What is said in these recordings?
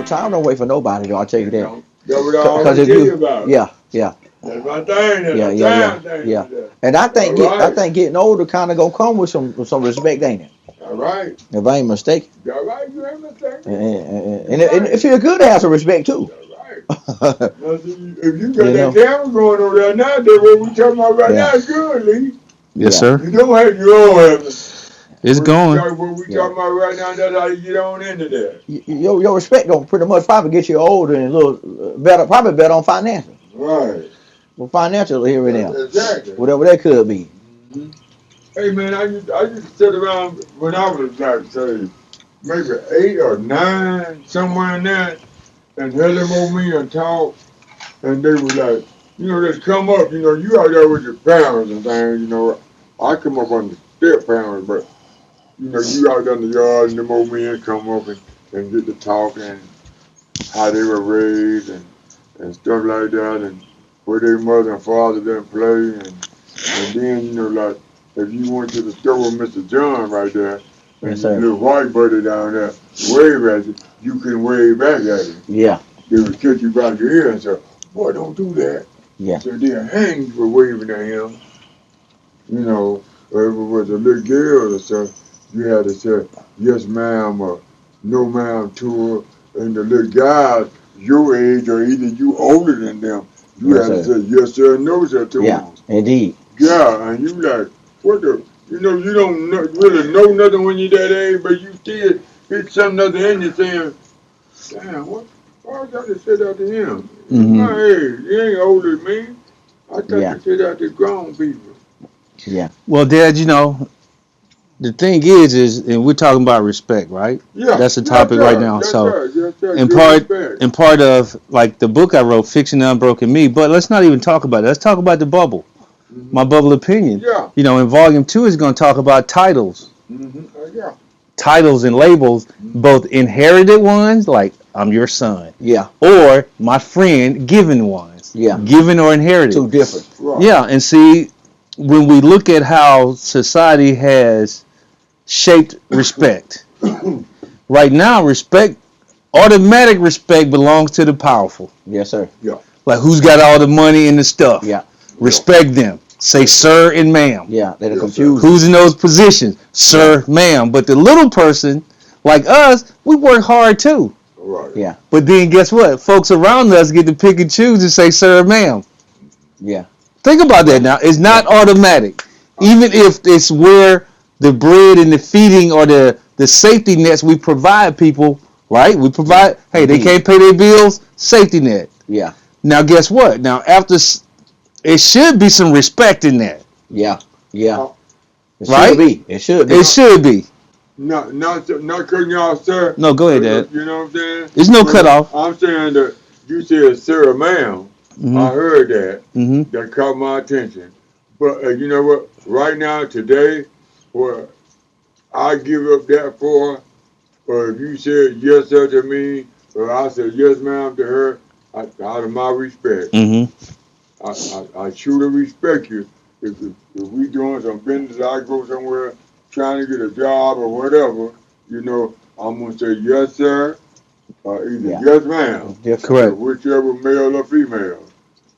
time don't wait for nobody, though. I'll tell you that. That's what I always tell you about. Yeah. That's my thing. Yeah. And I think getting older kind of gonna come with some respect, ain't it? All right. If I ain't mistaken. All right, you ain't mistaken. And it feels good to have some respect too. All right. If you got that camera going over there now, that's what we talking about right now. It's good, Lee. Yes, sir. You don't have your own heaven. It's going. What we talking about right now, that's how you get on into that. Your respect gonna pretty much probably get you older and a little better, probably better on financial. Right. Well, financial here and there. Exactly. Whatever that could be. Mm-hmm. Hey man, I used to sit around when I was like say maybe 8 or 9, somewhere in there, and hear them over me and talk, and they were like, just come up, you out there with your parents and things, I come up on the step parents, but you out there in the yard and them old men come up and get to talking how they were raised and stuff like that, and where their mother and father didn't play, and then, like, if you went to the store with Mr. John right there, and your little white buddy down there wave at you couldn't wave back at him. Yeah. They would catch you by your ear and say, boy, don't do that. Yeah. So they'll hang you for waving at him. If it was a little girl or something, you had to say, yes, ma'am, or no, ma'am, to her. And the little guys, your age, or either you older than them, you had to say, yes, sir, no, sir, to them. Yeah, indeed. Yeah, and you like, what the, you don't really know nothing when you're that age, but you still hit something other in you saying, damn, why I got to say that to him? Mm-hmm. My age, he ain't older than me. I got to say that to grown people. Yeah. Well, Dad, the thing is, and we're talking about respect, right? Yeah. That's the topic right now. That's so, right. Yes, sir. in part of like the book I wrote, Fixing the Unbroken Me. But let's not even talk about it. Let's talk about the bubble. Mm-hmm. My bubble opinion. Yeah. In volume 2 is going to talk about titles. Mm-hmm. Yeah. Titles and labels, both inherited ones, like I'm your son. Yeah. Or my friend, given ones. Yeah. Given or inherited. Two different. Right. Yeah, and see, when we look at how society has shaped respect, right now, automatic respect belongs to the powerful. Yes, sir. Yeah. Like who's got all the money and the stuff. Yeah. Respect them. Say sir and ma'am. Yeah, they're confused. Who's in those positions? Sir, ma'am. But the little person, like us, we work hard too. Right. Yeah. But then guess what? Folks around us get to pick and choose and say sir, ma'am. Yeah. Think about that now. It's not automatic. Even if it's where the bread and the feeding or the safety nets we provide people, right? We provide, hey, they can't pay their bills, safety net. Yeah. Now, guess what? Now, after, it should be some respect in that. Yeah. Yeah. It right? Should be. It should be. It should be. Not cutting y'all, sir. No, go ahead, Dad. You know what I'm saying? There's no cutoff. I'm saying that you said sir, ma'am. Mm-hmm. I heard that. Mm-hmm. That caught my attention. But you know what? Right now, today, what I give up that for, or if you said yes, sir, to me, or I said yes, ma'am, to her, out of my respect. Mm-hmm. I truly respect you. If we doing some business, I go somewhere trying to get a job or whatever, I'm going to say yes, sir, or either yes, ma'am. Correct. Whichever male or female.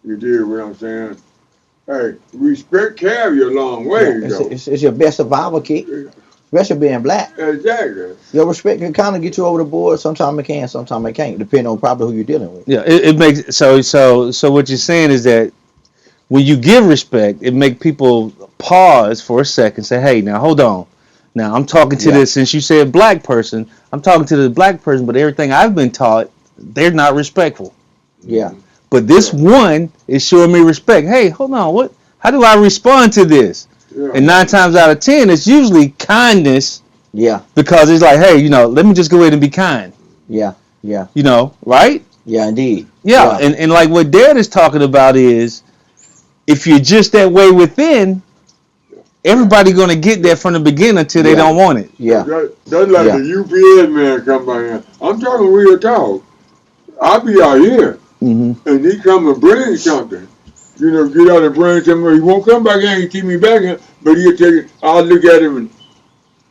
You did what I'm saying. Hey, respect carry you a long way, though. It's your best survival kit, especially being black. Exactly. Your respect can kind of get you over the board. Sometimes it can, sometimes it can't, depending on probably who you're dealing with. Yeah, it makes so what you're saying is that when you give respect, it makes people pause for a second, say, hey, now hold on. Now I'm talking to this, since you said black person, I'm talking to the black person, but everything I've been taught, they're not respectful. Yeah. But this one is showing me respect. Hey, hold on, how do I respond to this? Yeah. And 9 times out of 10, it's usually kindness. Yeah. Because it's like, hey, let me just go ahead and be kind. Yeah. Yeah. Right? Yeah, indeed. Yeah. And like what Dad is talking about is, if you're just that way within, everybody gonna get that from the beginning until they don't want it. Yeah. That's like the UPS man come by here. I'm talking real talk. I'll be out here. Mm-hmm. And he come and bring something. Get out and bring something. He won't come back in and keep me back in, but he'll take it. I'll look at him and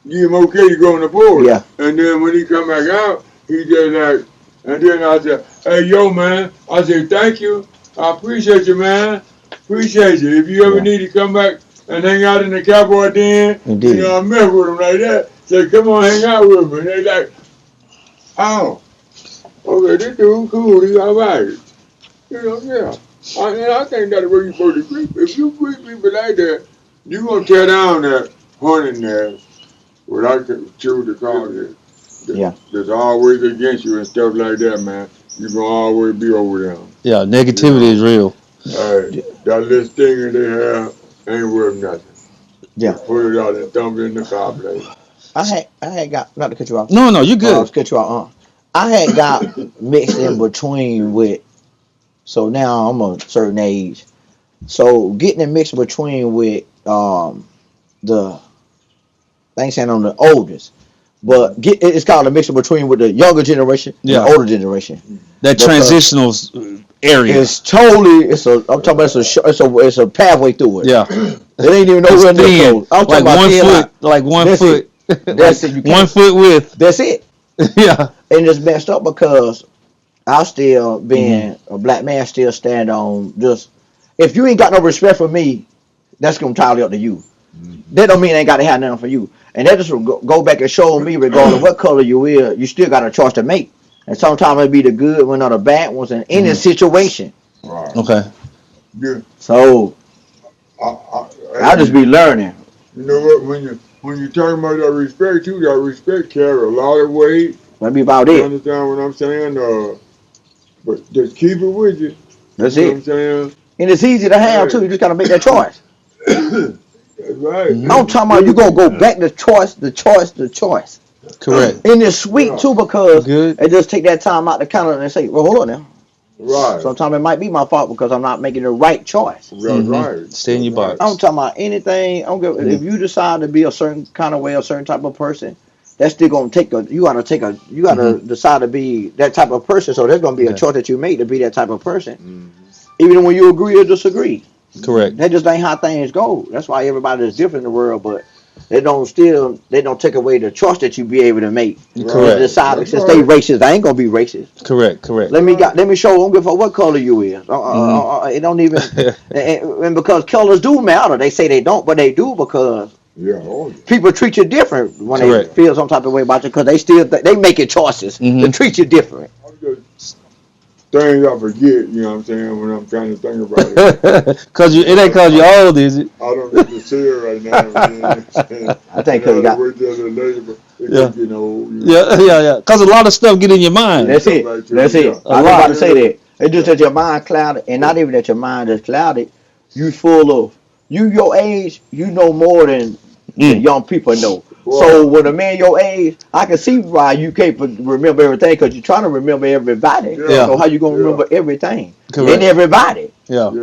give him okay to go on the board. Yeah. And then when he come back out, he just like, And then I said, hey, yo, man. I said, thank you. I appreciate you, man. Appreciate you. If you ever need to come back and hang out in the cowboy den, Indeed. you know, I mess with them like that. Say, come on, hang out with me. And they like, oh, okay, this dude cool. He all right. You know, yeah. I think that's where you're supposed to greet. If you greet people like that, you're going to tear down that hunting nest, what I choose to call it. That's always against you and stuff like that, man. You're going to always be over them. Yeah, negativity is real. Hey, that little stinger they have ain't worth nothing. Yeah. Put it out and dump it in the fireplace. I had got, not to cut you off. No, you're good. I was cut you off. I had got mixed in between with, so now I'm a certain age. So getting it mixed between with the, I ain't saying I'm the oldest, but it's called a mixture between with the younger generation and the older generation. That transitional area. It's totally, I'm talking about it's a pathway through it. Yeah. It ain't even nowhere near close. I'm talking about 1 foot. That's it. 1 foot width. That's it. Yeah. And it's messed up because I still, being a black man, still stand on just, if you ain't got no respect for me, that's going to entirely up to you. That don't mean I ain't got to have nothing for you. And that just go back and show me, regardless of what color you is, you still got a choice to make. And sometimes it be the good one or the bad ones in any situation. Right. Okay. Yeah. So I just be learning. You know what? When you talking about that respect, too, that respect carry a lot of weight. That be about You it. understand what I'm saying? But just keep it with you. That's You know it. what I'm saying? And it's easy to have too. You just got to make that choice. That's right. I'm talking about you gonna go back to choice. Correct. And it's sweet too because Good. it just take that time out to kind of and say, well, hold on now. Right. Sometimes it might be my fault because I'm not making the right choice. That's right. Stay in your box. I'm talking about anything. I don't give, if you decide to be a certain kind of way, a certain type of person, that's still gonna take you gotta decide to be that type of person. So there's gonna be a choice that you make to be that type of person, even when you agree or disagree. Correct. That just ain't how things go. That's why everybody is different in the world, but they don't take away the choice that you be able to make. Correct. Decide to stay racist. I ain't gonna be racist. Correct. Let me show. I don't give a fuck what color you is. It don't even. and because colors do matter, they say they don't, but they do because people treat you different when they feel some type of way about you because they still they making choices to treat you different. Things I forget, you know what I'm saying, when I'm trying to think about it. It ain't cause you old, is it? I don't get to see it right now. I think because you got. Yeah. Because a lot of stuff get in your mind. That's it. I was about to say that. It's just that your mind clouded, and not even that your mind is clouded. You full of your age. You know more than young people know. So with a man your age, I can see why you can't remember everything because you're trying to remember everybody. So how you gonna remember everything? Correct. And everybody. Yeah. And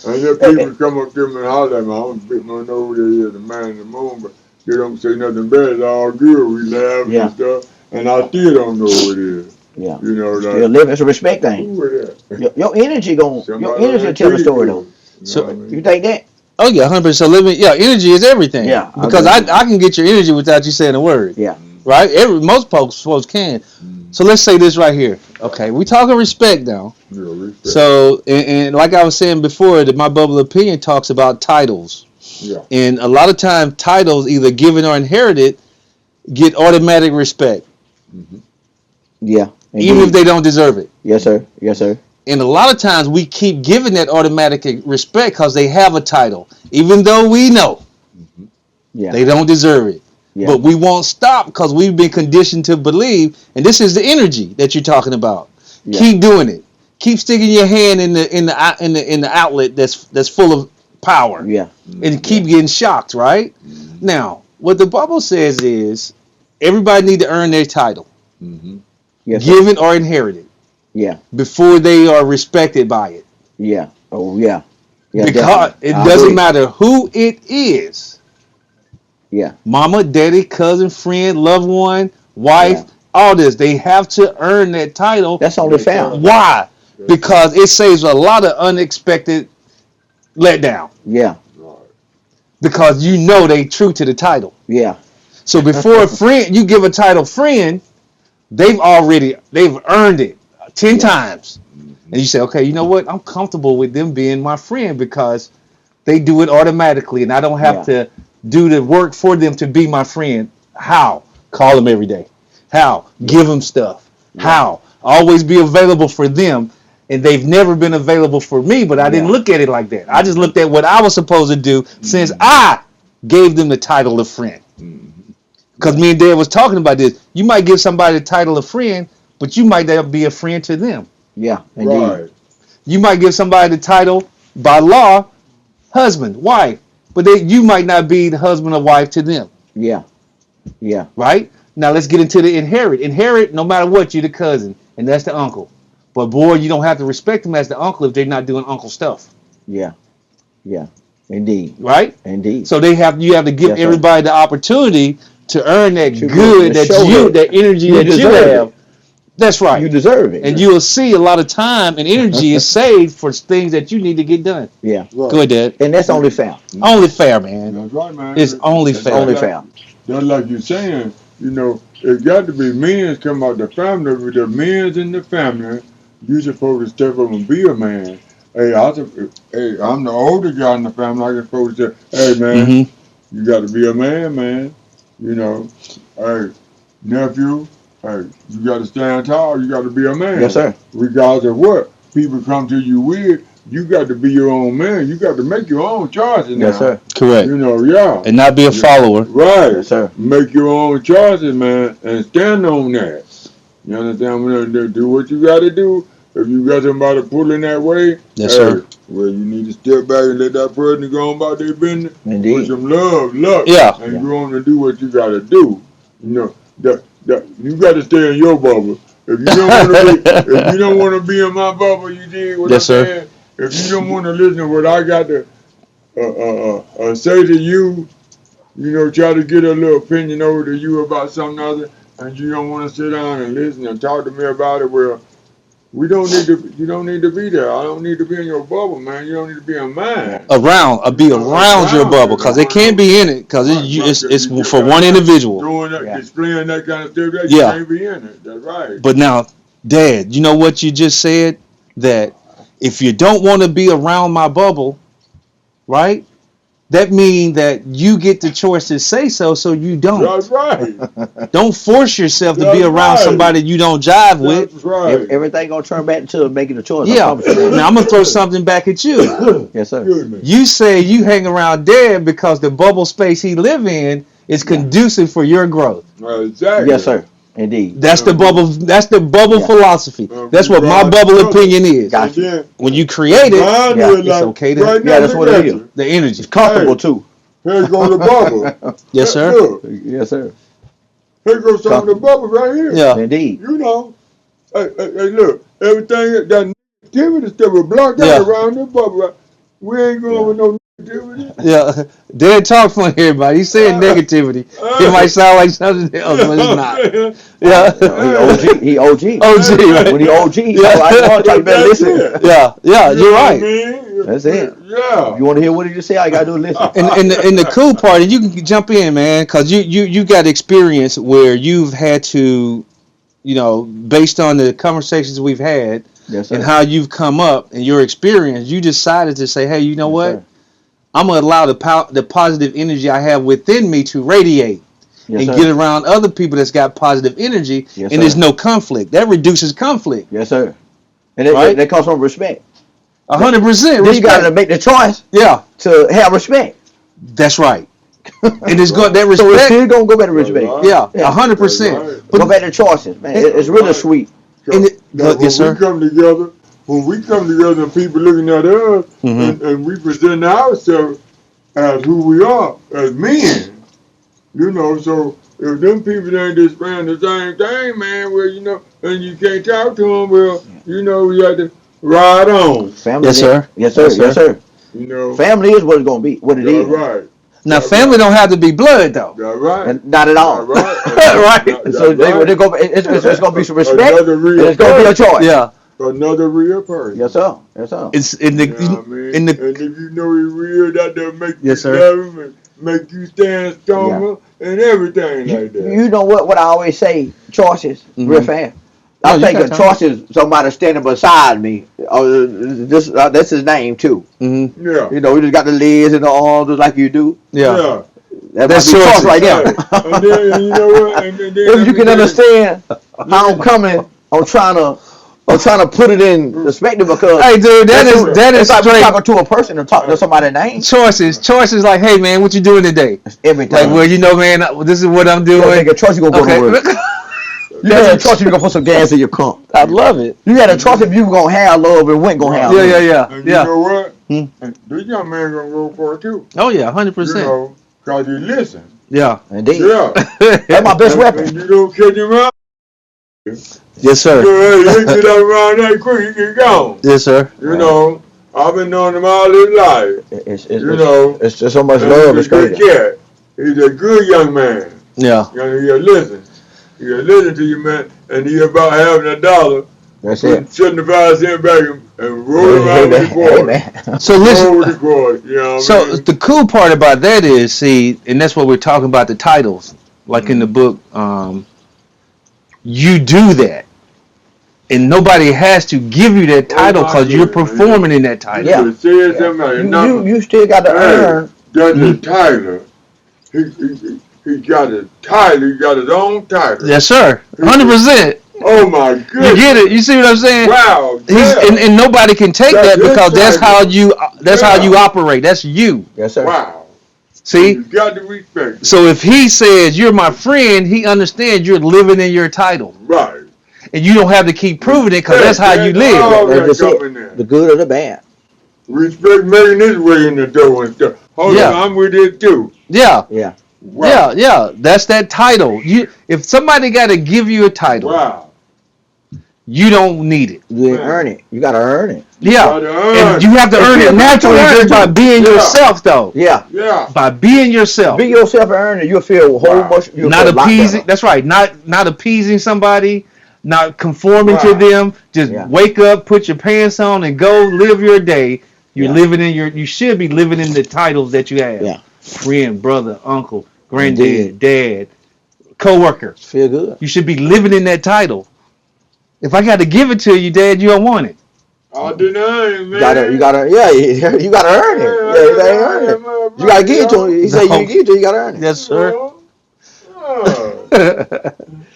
then people come up to me and holler at me. I don't bit my nose there, the man in the moon, but they don't say nothing bad. It's all good. We laugh and stuff, and I still don't know what it is. Yeah. You know, like, you're living. It's a respect thing. Your energy tell the story though. So you think that? Oh yeah, 100%. So energy is everything. Yeah. Because I can get your energy without you saying a word. Yeah. Right? Most folks can. So let's say this right here. Okay, we talking respect now. Yeah, respect. So and like I was saying before, that my bubble opinion talks about titles. Yeah. And a lot of times titles, either given or inherited, get automatic respect. Yeah. Indeed. Even if they don't deserve it. Yes, sir. Yes, sir. And a lot of times we keep giving that automatic respect because they have a title, even though we know they don't deserve it. Yeah. But we won't stop because we've been conditioned to believe, and this is the energy that you're talking about. Yeah. Keep doing it. Keep sticking your hand in the outlet that's full of power. Yeah. And keep getting shocked, right? Now, what the bubble says is everybody need to earn their title, yes, given or inherited. Yeah. Before they are respected by it. Yeah. Oh, yeah. Because it doesn't matter who it is. Yeah. Mama, daddy, cousin, friend, loved one, wife, all this. They have to earn that title. That's only fair. Why? Because it saves a lot of unexpected letdown. Yeah. Because you know they true to the title. Yeah. So before a friend, you give a title friend, they've earned it. 10 times. And you say, okay, you know what? I'm comfortable with them being my friend because they do it automatically and I don't have to do the work for them to be my friend. How? Call them every day. How? Give them stuff. How? Always be available for them. And they've never been available for me, but I didn't look at it like that. I just looked at what I was supposed to do since I gave them the title of friend. Because me and Dad was talking about this. You might give somebody the title of friend, but you might not be a friend to them. Yeah, indeed. Right. You might give somebody the title by law, husband, wife, but you might not be the husband or wife to them. Yeah. Yeah. Right? Now let's get into the inherit. Inherit, no matter what, you're the cousin, and that's the uncle. But boy, you don't have to respect them as the uncle if they're not doing uncle stuff. Yeah. Yeah. Indeed. Right? Indeed. So you have to give everybody the opportunity to earn that good, that energy that you have. That's right. You deserve it. And you will see a lot of time and energy is saved for things that you need to get done. Yeah. Right. Go ahead, Dad. And that's only fair. Only fair, man. That's right, man. It's only fair. Only fair. That's like you're saying, it got to be men come out the family. With the men's in the family, you're supposed to step up and be a man. Hey, I'm the older guy in the family. I'm supposed to say, hey, man, you got to be a man. Hey, nephew, hey, you got to stand tall. You got to be a man. Yes, sir. Regardless of what people come to you with, you got to be your own man. You got to make your own choices now. Yes, sir. Correct. And not be a follower. Right. Yes, sir. Make your own choices, man, and stand on that. You understand? Do what you got to do. If you got somebody pulling that way, yes, sir. Well, you need to step back and let that person go on about their business. Indeed. With some love, luck, and go on to do what you got to do. You got to stay in your bubble. If you don't want to be in my bubble, you did what I'm saying. If you don't want to listen to what I got to say to you, try to get a little opinion over to you about something other, and you don't want to sit down and listen and talk to me about it, well, you don't need to be there. I don't need to be in your bubble, man. You don't need to be in mine. Be around your bubble, because they can't be in it, because it's for one individual. Doing that, displaying that kind of stuff, you can't be in it. That's right. But now, Dad, you know what you just said? That if you don't want to be around my bubble, right? That means that you get the choice to say so you don't. That's right. Don't force yourself to be around somebody you don't jive with. That's right. Everything gonna turn back to making a choice. Yeah. Now I'm gonna throw something back at you. Yes, sir. You say you hang around Dad because the bubble space he live in is conducive for your growth. Exactly. Yes, sir. Indeed. That's the bubble. That's the bubble philosophy. That's what my bubble opinion is. Gotcha. When you create it, it's okay to. Right that's what it is. The energy. It's comfortable too. Here goes the bubble. Yes, sir. Look, Yes, sir. here goes some of the bubble right here. Yeah. Indeed. Hey, look, everything that negativity stuff was blocked out around the bubble. Right? We ain't going with no negativity. Yeah. Dad talk for everybody. He said negativity. It might sound like something else, but it's not. Yeah. He OG. OG, right? When he OG, you better listen. Yeah, you're right. That's it. Yeah. If you want to hear what he just said, all you gotta do is listen. And the cool part, and you can jump in, man, because you got experience where you've had to, based on the conversations we've had, and how you've come up and your experience, you decided to say, hey, you know what? Sir. I'm going to allow the positive energy I have within me to radiate and get around other people that's got positive energy, and there's no conflict. That reduces conflict. Yes, sir. And that comes from respect. 100%. Then you got to make the choice to have respect. That's right. And it's going that respect. So it's still going to go back to respect. Yeah, 100%. But go back to choices, man. It's really sweet. Yes, sir. When we come together and people looking at us and we present ourselves as who we are, as men, so if them people ain't displaying the same thing, man, well, and you can't talk to them, well, you have to ride on. Family, yes, sir. Yes, sir. Yes, sir. Family is what it's going to be, what it is. Right. Now, family don't have to be blood, though. That's right. And not at all. Right. Right. So it's going to be some respect, and it's going to be a choice. Yeah. Another real person. Yes, sir. Yes, sir. It's in the and if you know he's real, that does make you love him and make you stand stronger and everything like that. You know what I always say, choices, real fast. I'm thinking choice is somebody standing beside me. Oh, that's his name too. Mm-hmm. Yeah. You know, he just got the legs and the arms just like you do. Yeah. That's choice right there. And then, you know what? And then If you can understand how I'm coming, I'm trying to put it in perspective because hey, dude, that is like straight. Talking to a person and talking to somebody's name. Choices like, hey man, what you doing today? Everything. Like, well, you know, man, this is what I'm doing. You got a choice, you gonna go to work. You got a choice if you gonna put some gas in your car. I love it. You got a choice if you gonna have love and wasn't gonna have love. Yeah. And you know what? This young man gonna go for it too. Oh yeah, 100%. You know, cause you listen. Yeah. Indeed. Yeah. That's my best weapon. And you don't catch him out. Yes, sir. You get up around that quick, you get gone. Yes, sir. You know, I've been knowing him all his life. It's just so much love. He's a good cat. He's a good young man. Yeah. He'll listen. He'll listen to you, man. And he about having $1. That's it. 75 cents back and roll around with the quarter. So listen. Roll with the quarter. You know what So I mean? the cool part about that is, see, and that's what we're talking about, the titles. Like in the book, you do that. And nobody has to give you that title because you're performing in that title. Yeah. You still got to earn. Judge Tyler, he got a title. He got his own title. Yes, sir. 100%. Oh my goodness. You get it? You see what I'm saying? Wow. And nobody can take that because that's how you operate. That's you. Yes, sir. Wow. See? You got to respect it. So if he says you're my friend, he understands you're living in your title. Right. And you don't have to keep proving it because that's how you live. That's it. The good or the bad. Respect making his way in the door and stuff. Hold on, I'm with it too. Yeah. Yeah. Wow. Yeah. That's that title. If somebody got to give you a title, wow, you don't need it. You didn't earn it. You got to earn it. Yeah. And you have to earn it naturally just by being yourself, though. Yeah. Yeah. By being yourself. Be yourself and earn it. You'll feel a whole bunch. Not appeasing. That's right. Not appeasing somebody. Not conforming to them. Just wake up, put your pants on, and go live your day. You're living in you should be living in the titles that you have. Yeah. Friend, brother, uncle, granddad, dad, co-worker. Feel good. You should be living in that title. If I got to give it to you, Dad, you don't want it. I deny it, man. You gotta earn it. Yeah, you gotta earn it. You gotta give it to him. He said you give it to him, you gotta earn it. Yes, sir.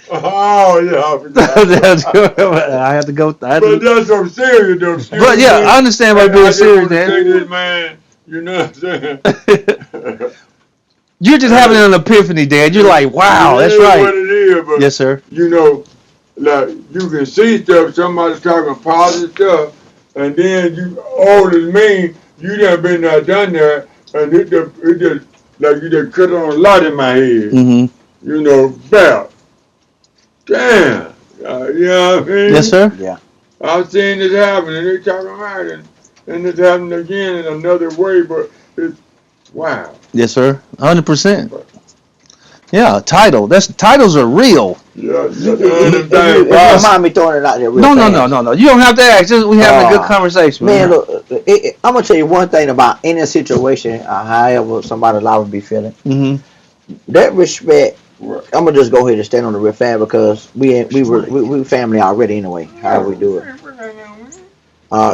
Oh yeah, I forgot. I have to go. But that's so serious, though. But yeah, I understand why being serious, Dad. Man, you know what I'm saying? You're just having an epiphany, Dad. You're like, wow, that's right. What it is, but yes, sir. You know, like you can see stuff. Somebody's talking positive stuff, and then you old as me. You done been there, done that, and it just like you just cut on a lot in my head. Mm-hmm. You know, bad. Damn. You know what I mean? Yes, sir. Yeah. I've seen this happen, and they're talking about it, and it's happening again in another way, but it's, wow. Yes, sir. 100%. Yeah, titles are real. Yeah, you don't mind me throwing it out there real fast. No. You don't have to ask. Just we having a good conversation. Man, look, I'm going to tell you one thing about any situation, however somebody's life would be feeling. Mm-hmm. That respect, I'm going to just go ahead and stand on the real fan because we family already anyway, how we do it.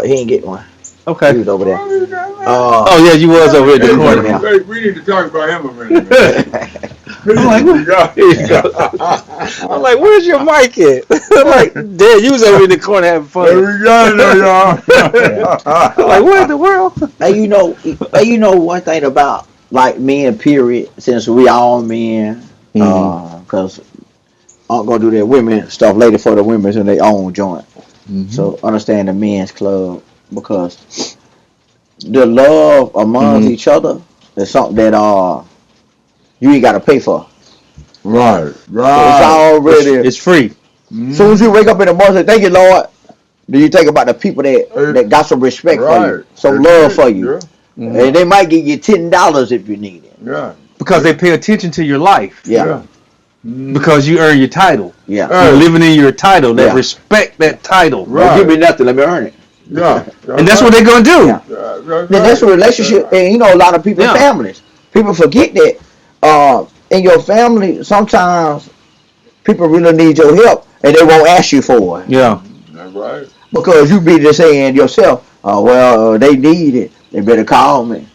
He ain't get one. Okay. He was over there. Oh, yeah, you was over at the corner. Hey, we need to talk about him a minute. I'm like, where's your mic at? I'm like, Dad, you was over in the corner having fun. Hey, we got it, y'all. I'm like, what in the world? Hey, you know one thing about like men, period, since we all men, because I'm going to do their women stuff later for the women in their own joint. Mm-hmm. So understand the men's club because the love amongst each other is something that you ain't got to pay for. Right. So it's already. It's free. As soon as you wake up in the morning, say, thank you, Lord. Do you think about the people that got some respect for you, some love for you, and they might give you $10 if you need it. Yeah. Because they pay attention to your life. Yeah. Because you earn your title. Yeah. You're living in your title. They respect that title. Right. Don't give me nothing. Let me earn it. Yeah. And that's what they're going to do. Yeah. Then that's a relationship. And a lot of people families. People forget that in your family, sometimes people really need your help, and they won't ask you for it. Yeah. That's right. Because you be just saying yourself, oh, well, they need it. They better call me.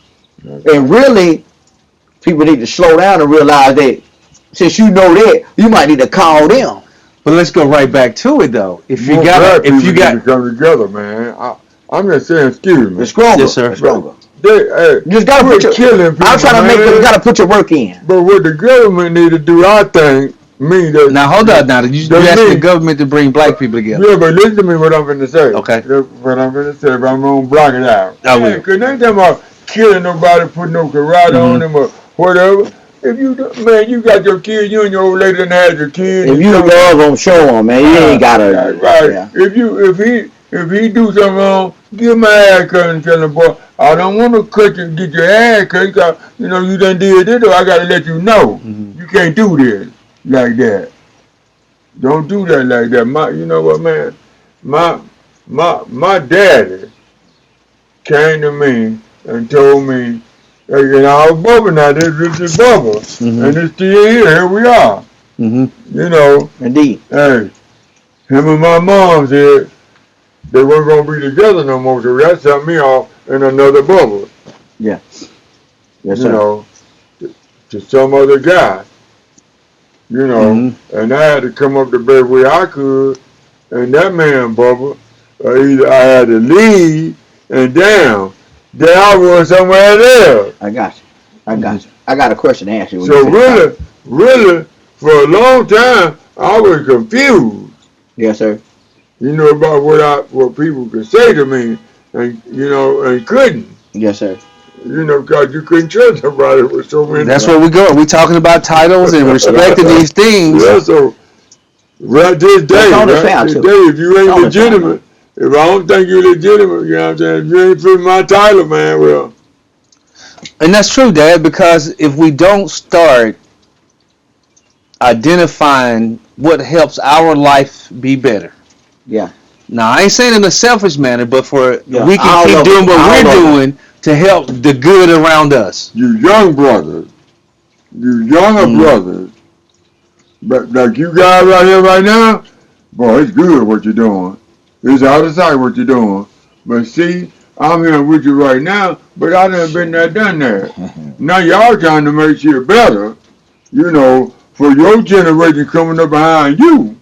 And really, people need to slow down and realize that since you know that, you might need to call them. But let's go right back to it though. If you More got, black if you people got, need to come together, man. I'm just saying, excuse me. It's stronger. Yes, sir. It's stronger. You just gotta put your, killing people. I'm trying to make you gotta put your work in. But what the government need to do, I think, now hold on now. You asking the government to bring black people together. Yeah, but listen to me what I'm finna say. Okay. What I'm finna say, but I'm gonna block it out. I will. Cause they ain't talking about killing nobody, putting no karate on them or whatever. If you, man, you got your kids, you and your old lady done had your kids. If you love them, show them, man. You ain't gotta. Right. Yeah. If he do something wrong, give my ass cut and tell him, boy, I don't want to cut you, get your ass cut. Cause, you know, you done did this, or I gotta let you know. You can't do this like that. Don't do that like that. You know what, man? My daddy came to me and told me, hey, you know, I was Bubba now. This is Bubba, and it's still here. Here we are. You know. Indeed. Hey, him and my mom said they weren't gonna be together no more, so that set me off in another Bubba. Yeah. Yes, you sir. know, to some other guy. You know, and I had to come up the best way I could, and that man, Bubba, either I had to leave and down. Then I was somewhere else. I got you. I got a question to ask you. So really, for a long time, I was confused. Yes, sir. You know, about what people could say to me, and you know, and couldn't. Yes, sir. You know, because you couldn't trust somebody with so many. That's where we go. We talking about titles and respecting these things. Yeah, so right this day, if you ain't legitimate, if I don't think you're legitimate, you know what I'm saying? If you ain't fit my title, man, well. And that's true, Dad, because if we don't start identifying what helps our life be better. Yeah. Now, I ain't saying in a selfish manner, but we can all keep doing what we're doing to help the good around us. You young brothers, you younger brothers, but like you guys right here right now, boy, it's good what you're doing. It's out of sight what you're doing. But see, I'm here with you right now, but I done been there, done that. Now y'all trying to make sure better, you know, for your generation coming up behind you.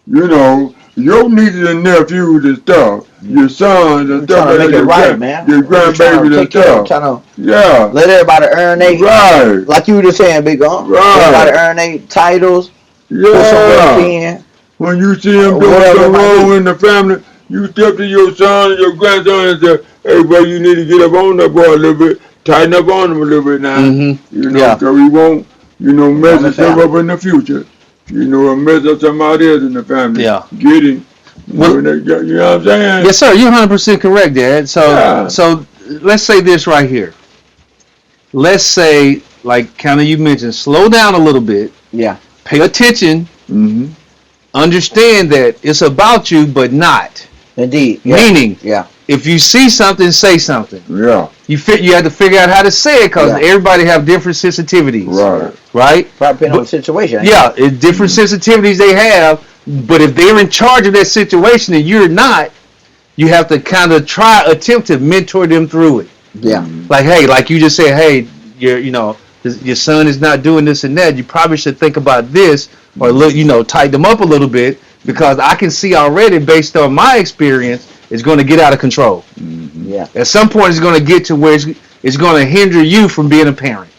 You know, your nieces and nephews and stuff, your sons and stuff, trying to make it right, man. Your grandbabies and stuff. Trying to Yeah. let everybody earn their Right. like you were just saying, Big Uncle. Right. Everybody earn their titles. Put some work in. When you see them doing something wrong in the family, you step to your son and your grandson and say, hey, boy, you need to get up on that boy a little bit, tighten up on him a little bit now. You know, so he won't, you know, mess himself up in the future. You know, or mess up somebody else in the family. Yeah. Get him. Well, you know what I'm saying? Yes, sir. You're 100% correct, Dad. So let's say this right here. Let's say, like kind of you mentioned, slow down a little bit. Yeah. Pay attention. Understand that it's about you, but not. Indeed. Yeah. Meaning, yeah. If you see something, say something. Yeah. You have to figure out how to say it because everybody have different sensitivities. Right. Depending on the situation. Yeah, it's different sensitivities they have. But if they're in charge of that situation and you're not, you have to kind of attempt to mentor them through it. Yeah. Like, hey, like you just said, hey, your son is not doing this and that. You probably should think about this, or tighten them up a little bit, because I can see already, based on my experience, it's going to get out of control. Yeah. At some point, it's going to get to where it's going to hinder you from being a parent,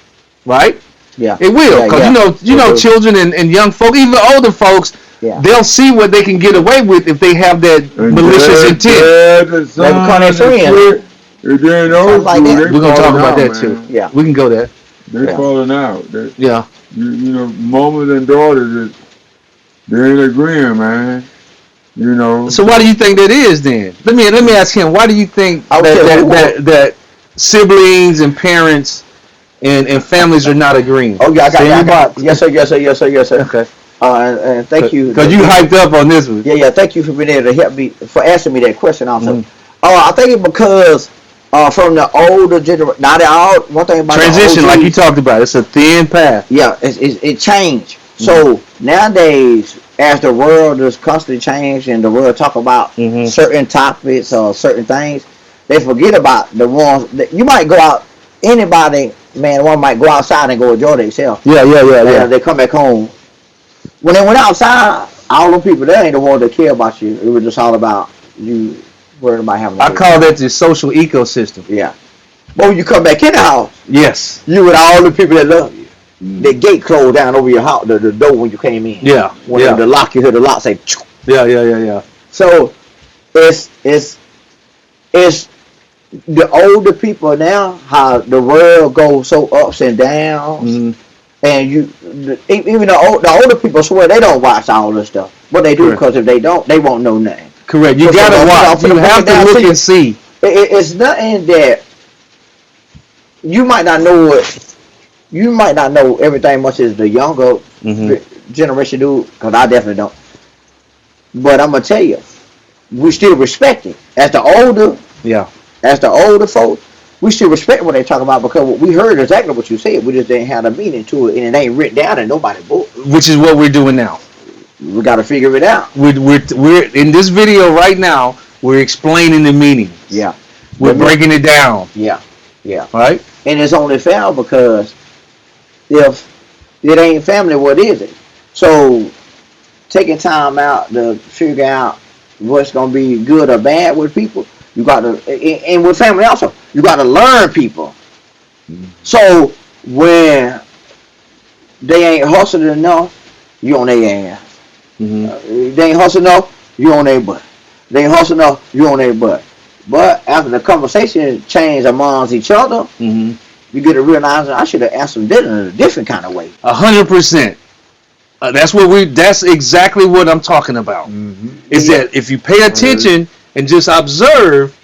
right? Yeah. It will, because you know, children and young folk, even older folks. Yeah. They'll see what they can get away with if they have that malicious intent. They become their friend. We're going to talk about that too. Yeah. We can go there. They're falling out. Yeah. You know, mamas and daughters, they ain't agreeing, man. You know. So why do you think that is then? Let me ask him. Why do you think that siblings and parents and families are not agreing? Oh, yeah, I got Yes, sir. Okay. And thank you. Because you hyped up on this one. Yeah. Thank you for being able to help me, for asking me that question also. I think it's because from the older generation, one thing about transition, like you talked about, it's a thin path. Yeah, it changed. So nowadays, as the world is constantly changing and the world talk about certain topics or certain things, they forget about the ones that you might go out. Anybody, man, one might go outside and go enjoy themselves. Yeah. They come back home. When they went outside, all them people there ain't the ones that care about you. It was just all about you worrying about having. I call that the social ecosystem. Yeah. But when you come back in the house, yes, you with all the people that love you. The gate closed down over your house, the door when you came in. Yeah. When the lock, you hear the lock say. Yeah. So it's the older people now, how the world goes so ups and downs, and even the older people swear they don't watch all this stuff, but they do because if they don't, they won't know nothing. Correct. You gotta watch. You have to look and see. It's nothing that you might not know what. You might not know everything much as the younger generation do, because I definitely don't. But I'm gonna tell you, we still respect it. As the older folks, we still respect what they talk about because we heard exactly what you said. We just didn't have a meaning to it, and it ain't written down in nobody's book. Which is what we're doing now. We got to figure it out. We're in this video right now. We're explaining the meaning. Yeah, we're breaking it down. Yeah. Right. And it's only fair because if it ain't family, what is it? So taking time out to figure out what's gonna be good or bad with people, you got to, and with family also, you got to learn people. So when they ain't hustling enough, you on their ass. They ain't hustling enough, you on their butt. They ain't hustling enough, you on their butt. But after the conversation change amongst each other, you get to realize I should have answered this in a different kind of way. 100%. That's exactly what I'm talking about. Is that if you pay attention and just observe,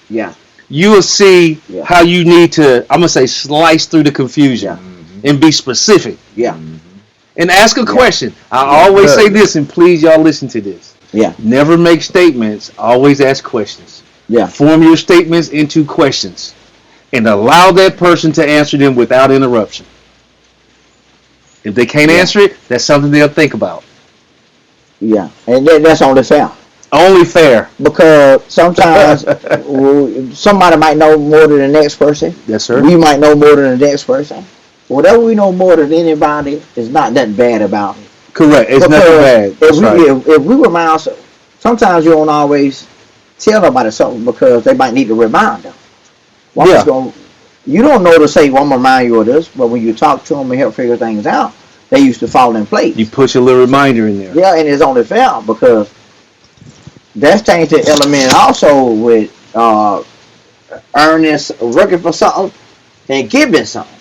you will see how you need to, I'm gonna say, slice through the confusion and be specific. And ask a question. I always say this, and please y'all listen to this. Never make statements, always ask questions. Form your statements into questions and allow that person to answer them without interruption. If they can't answer it, that's something they'll think about. And that's only fair. Only fair. Because sometimes somebody might know more than the next person. Yes, sir. We might know more than the next person. Whatever we know more than anybody is not that bad about it. Correct. It's not bad. If we remind, sometimes you don't always tell nobody something because they might need to remind them. You don't know to say, well, I'm going to remind you of this, but when you talk to them and help figure things out, they used to fall in place. You push a little reminder in there. Yeah, and it's only fair because that's changed the element also with earnest, working for something and giving something.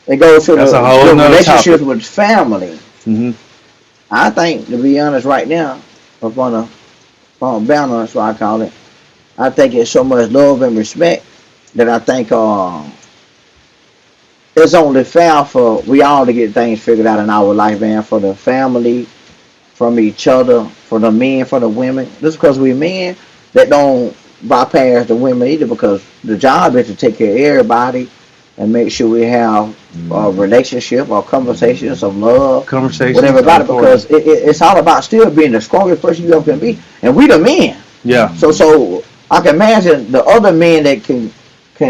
It goes to the relationships with family. I think, to be honest, right now, up on a balance, what I call it, I think it's so much love and respect that I think it's only fair for we all to get things figured out in our life, man, for the family, from each other, for the men, for the women. Just because we men that don't bypass the women either, because the job is to take care of everybody and make sure we have a relationship or conversations of love, with everybody, because it's all about still being the strongest person you ever can be, and we the men. So I can imagine the other men that can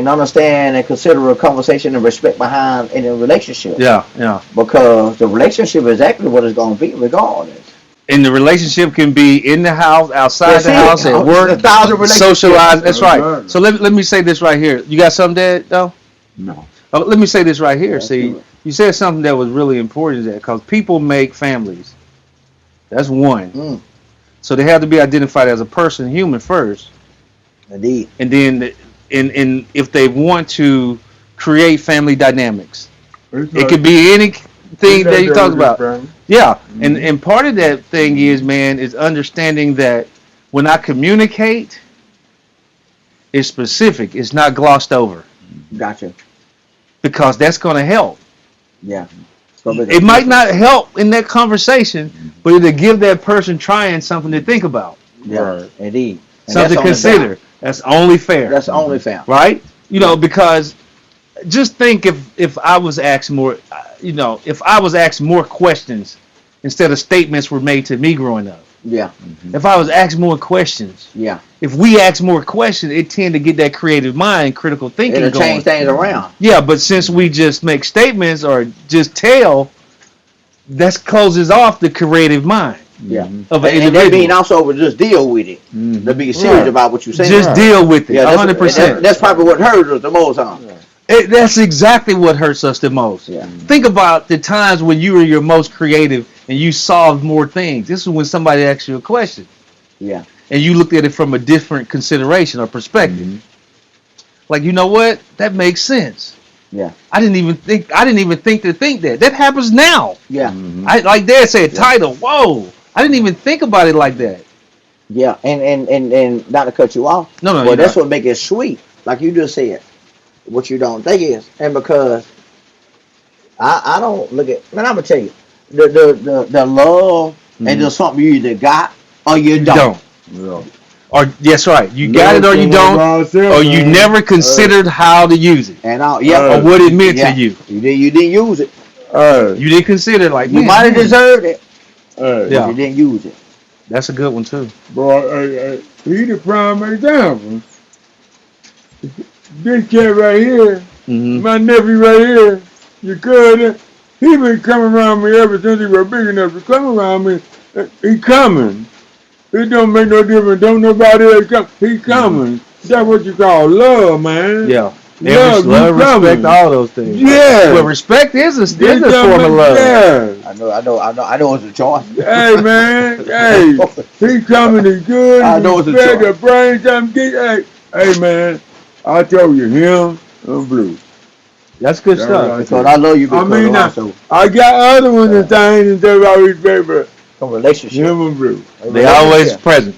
understand and consider a conversation and respect behind in a relationship. Because the relationship is exactly what it's going to be regardless. And the relationship can be in the house, outside the house, at work, socialize. That's right. So let me say this right here. You got something, Dad, though? No. Let me say this right here. See, you said something that was really important, because people make families. That's one. So they have to be identified as a person, human first. Indeed. And then and if they want to create family dynamics, it could be anything that you talk about. And part of that thing is, man, is understanding that when I communicate, it's specific. It's not glossed over. Gotcha. Because that's going to help. It might not help in that conversation, but it'll give that person trying something to think about. Indeed. And something to consider. That's only fair. That's only fair. Right? You know, because just think if I was asked more, if I was asked more questions instead of statements were made to me growing up. Yeah. If I was asked more questions. Yeah. If we ask more questions, it tend to get that creative mind, critical thinking It'll going. change things around. Yeah, but since we just make statements or just tell, that closes off the creative mind. Yeah. Of an and individual. that means also just deal with it. To be serious about what you're saying. Just deal with it. Yeah, 100%. That's probably what hurts us the most, huh? That's exactly what hurts us the most. Yeah. Think about the times when you were your most creative and you solved more things. This is when somebody asked you a question. Yeah. And you looked at it from a different consideration or perspective. Like, you know what? That makes sense. Yeah. I didn't even think to think that. That happens now. Yeah. I like Dad said, title. Whoa. I didn't even think about it like that. Yeah. And not to cut you off. No. But that's what makes it sweet. Like you just said. What you don't think is. And because I don't look at, man, I'm gonna tell you, the love and just something you either got or you don't. Yeah. Or that's right. You got it or you don't, or you never considered how to use it. And or what it meant to you. You didn't use it. You didn't consider like you might have deserved it. Hey, but you didn't use it. That's a good one too. Boy, he the prime example. This cat right here, my nephew right here, your cousin, he been coming around me ever since he was big enough to come around me. He coming. It don't make no difference. Don't nobody else come. He coming. That's what you call love, man. Yeah. Love, respect, all those things. Yeah. Well, respect is a form of love. Yeah. I know it's a choice. Hey, man. Hey, he coming. He's good. I know it's a respect, choice. the brain, something. Hey, man. I told you, him and Blue. That's good That's stuff. what Because I love you because also I got other ones and things and stuff I respect, but some relationship. him and Blue. They always present.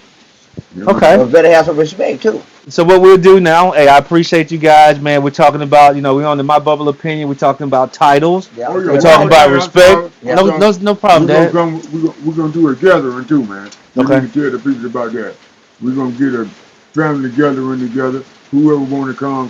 Okay. You better have some respect too. So what we'll do now, hey, I appreciate you guys, man. We're talking about, we're on the My Bubble Opinion. We're talking about titles. Yeah. Oh, yeah. We're talking about respect. Yeah. No problem, Dad. We're gonna do a gathering too, man. You Okay. need to tell the people about that. We're gonna get a family gathering together. Whoever wanna come.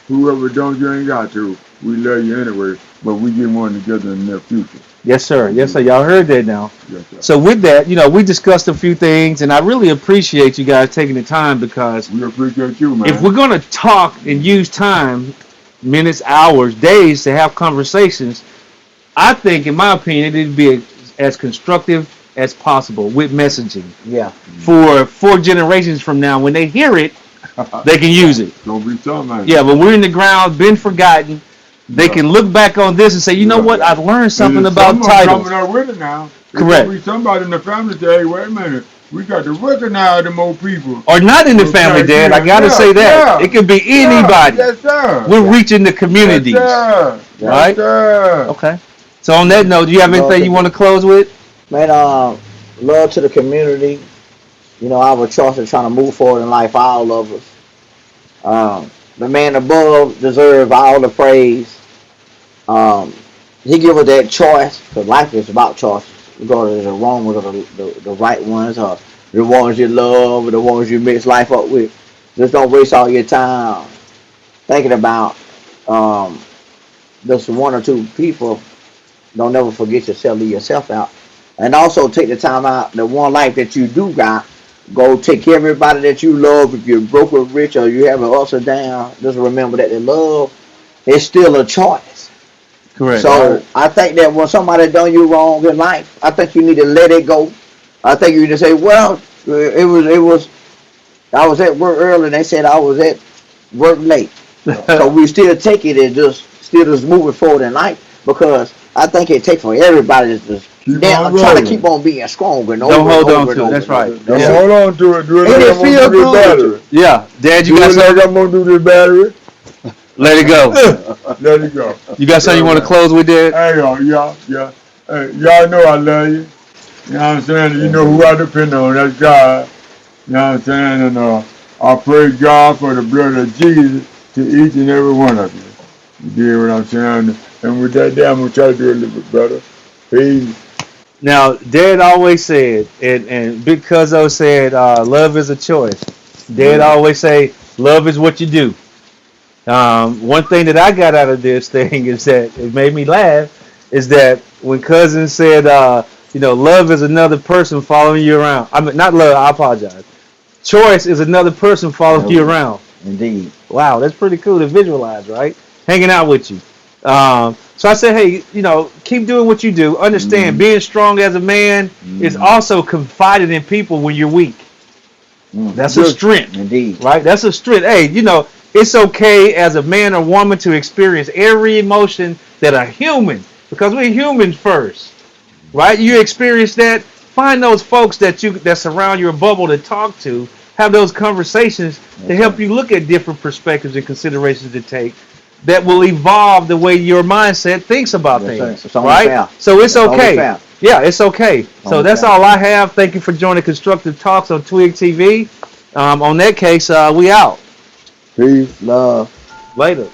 Whoever don't, you ain't got to. We love you anyway, but we get one together in the near future. Yes, sir. Yes, sir. Y'all heard that now. Yes, sir. So with that, we discussed a few things, and I really appreciate you guys taking the time because We appreciate you, man. if we're going to talk and use time, minutes, hours, days to have conversations, I think, in my opinion, it'd be as constructive as possible with messaging. Yeah. For 4 generations from now, when they hear it, they can use it. Don't be something, man. Yeah, when we're in the ground, been forgotten, they can look back on this and say, you know what, I've learned something about titles. Coming up with it now. Correct. There's be somebody in the family say, hey, wait a minute, we got to recognize them old people. Or not in the family, Dad. I gotta say that. Yeah. It could be anybody. Yes, sir. We're reaching the communities. Yes, sir. Right? Yes, sir. Okay. So on that note, do you have anything you want to close with? Man, love to the community. Our choice of trying to move forward in life, all of us. The man above deserves all the praise. He give us that choice, because life is about choices. Regardless of the wrong ones or the right ones, or the ones you love or the ones you mix life up with. Just don't waste all your time thinking about just 1 or 2 people. Don't never forget yourself, leave yourself out. And also take the time out, the one life that you do got, go take care of everybody that you love. If you're broke or rich or you have an ups or down, just remember that the love is still a choice. Correct. So I think that when somebody done you wrong in life, I think you need to let it go. I think you need to say, well, I was at work early and they said I was at work late. So we still take it and just moving forward in life, because I think it takes for everybody to just try to keep on being stronger. Don't hold on to it. That's right. Don't hold on to it. Do it And like it I'm gonna feel do this good. battery. Yeah. Dad, you Do got it like something? I'm gonna do this battery. Let it go. Let it go. You got something you want to close with, Dad? Hey, y'all, yeah. Hey, y'all know I love you. You know what I'm saying? You know who I depend on. That's God. You know what I'm saying? And I praise God for the blood of Jesus to each and every one of you. You get what I'm saying? And with that, I'm going to try to do a little bit better. Peace. Now, Dad always said, and Big Cuzzo said, love is a choice. Dad always say, love is what you do. One thing that I got out of this thing is that it made me laugh, is that when Cousin said, love is another person following you around. I mean, not love. I apologize. Choice is another person following you around. Indeed. Wow, that's pretty cool to visualize, right? Hanging out with you. So I said, hey, keep doing what you do. Understand, being strong as a man is also confiding in people when you're weak. That's a strength. Indeed. Right? That's a strength. Hey, it's okay as a man or woman to experience every emotion that a human, because we're humans first. Right? You experience that. Find those folks that surround your bubble to talk to. Have those conversations to help you look at different perspectives and considerations to take that will evolve the way your mindset thinks about things. Right? Fair. So it's okay. Yeah, it's okay. So that's all I have. Thank you for joining Constructive Talks on Twig TV. On that case, we out. Peace, love. Later.